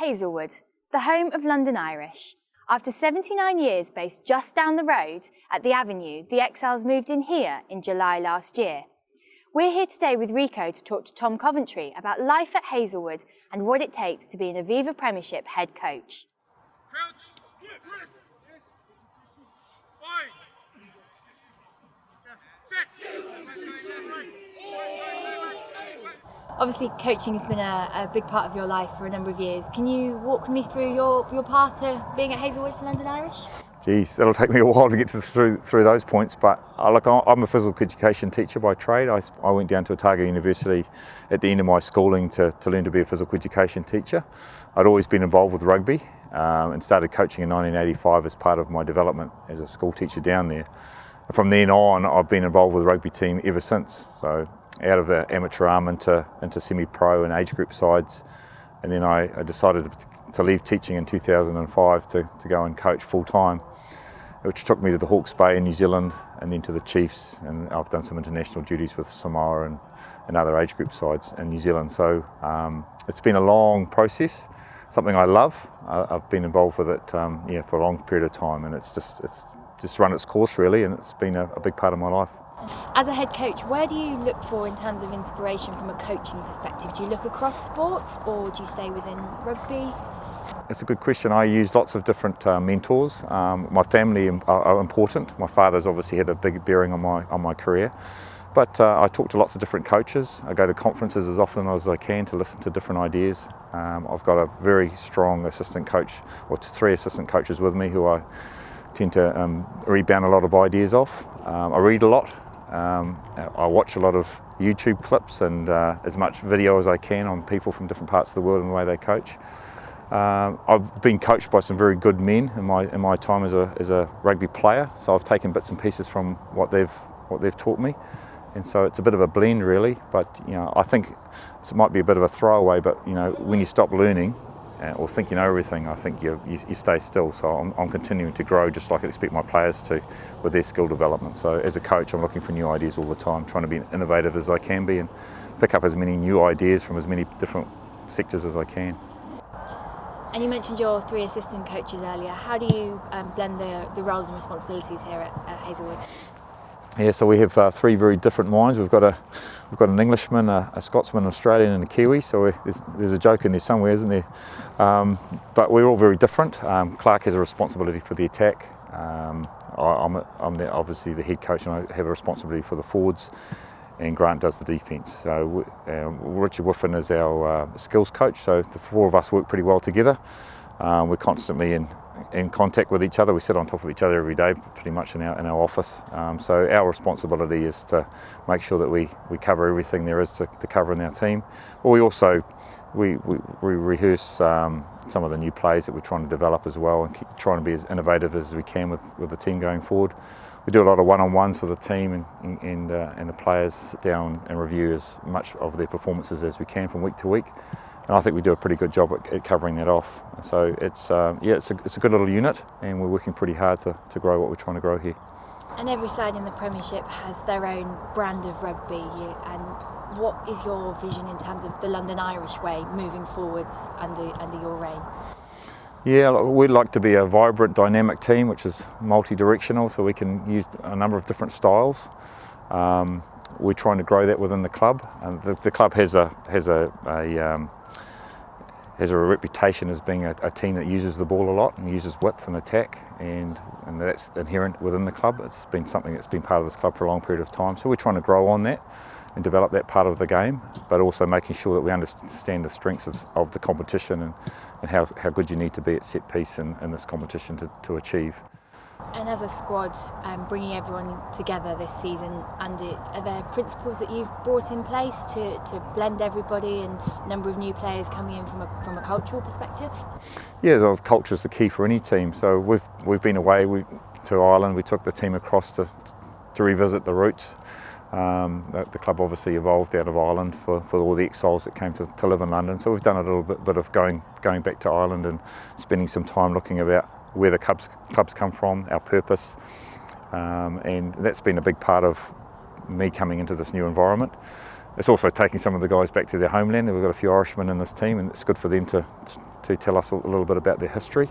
Hazelwood, the home of London Irish. After 79 years based just down the road at the Avenue, the Exiles moved in here in July last year. We're here today with Ricoh to talk to Tom Coventry about life at Hazelwood and what it takes to be an Aviva Premiership head coach. Obviously, coaching has been a big part of your life for a number of years. Can you walk me through your path to being at Hazelwood for London Irish? Geez, that'll take me a while to get through those points, but I'm a physical education teacher by trade. I went down to Otago University at the end of my schooling to learn to be a physical education teacher. I'd always been involved with rugby and started coaching in 1985 as part of my development as a school teacher down there. From then on, I've been involved with the rugby team ever since. So out of the amateur arm into semi-pro and age group sides, and then I decided to leave teaching in 2005 to go and coach full-time, which took me to the Hawke's Bay in New Zealand and then to the Chiefs, and I've done some international duties with Samoa and other age group sides in New Zealand. So it's been a long process, something I love. I've been involved with it for a long period of time, and it's just run its course really, and it's been a big part of my life. As a head coach, where do you look for in terms of inspiration from a coaching perspective? Do you look across sports or do you stay within rugby? It's a good question. I use lots of different mentors. My family are important. My father's obviously had a big bearing on my career, but I talk to lots of different coaches. I go to conferences as often as I can to listen to different ideas. I've got a very strong assistant coach, or 3 assistant coaches with me who I tend to rebound a lot of ideas off. I read a lot. I watch a lot of YouTube clips and as much video as I can on people from different parts of the world and the way they coach. I've been coached by some very good men in my time as a rugby player, so I've taken bits and pieces from what they've taught me, and so it's a bit of a blend really. But I think it might be a bit of a throwaway, but when you stop learning or think you know everything, I think you stay still. So I'm continuing to grow, just like I expect my players to, with their skill development. So as a coach, I'm looking for new ideas all the time, trying to be innovative as I can be and pick up as many new ideas from as many different sectors as I can. And you mentioned your 3 assistant coaches earlier. How do you blend the roles and responsibilities here at Hazelwood? Yeah, so we have 3 very different minds. We've got an Englishman, a Scotsman, an Australian, and a Kiwi. So there's a joke in there somewhere, isn't there? But we're all very different. Clark has a responsibility for the attack. I'm obviously the head coach, and I have a responsibility for the forwards. And Grant does the defence. So Richard Whiffen is our skills coach. So the 4 of us work pretty well together. We're constantly in contact with each other. We sit on top of each other every day, pretty much in our office. So our responsibility is to make sure that we cover everything there is to cover in our team. But we also we rehearse some of the new plays that we're trying to develop as well, and keep trying to be as innovative as we can with the team going forward. We do a lot of one-on-ones for the team, and the players sit down and review as much of their performances as we can from week to week. And I think we do a pretty good job at covering that off. So it's a good little unit, and we're working pretty hard to grow what we're trying to grow here. And every side in the Premiership has their own brand of rugby. And what is your vision in terms of the London Irish way moving forwards under your reign? Yeah, we'd like to be a vibrant, dynamic team, which is multi-directional, so we can use a number of different styles. We're trying to grow that within the club. The club has a reputation as being a team that uses the ball a lot and uses width and attack, and that's inherent within the club. It's been something that's been part of this club for a long period of time. So we're trying to grow on that and develop that part of the game, but also making sure that we understand the strengths of the competition and how good you need to be at set piece in this competition to achieve. And as a squad, bringing everyone together this season, are there principles that you've brought in place to blend everybody, and a number of new players coming in from a cultural perspective? Yeah, the culture is the key for any team. So we've been away to Ireland. We took the team across to revisit the roots. The club obviously evolved out of Ireland for all the exiles that came to live in London. So we've done a little bit of going back to Ireland and spending some time looking about where the clubs come from, our purpose, and that's been a big part of me coming into this new environment. It's also taking some of the guys back to their homeland. We've got a few Irishmen in this team, and it's good for them to tell us a little bit about their history.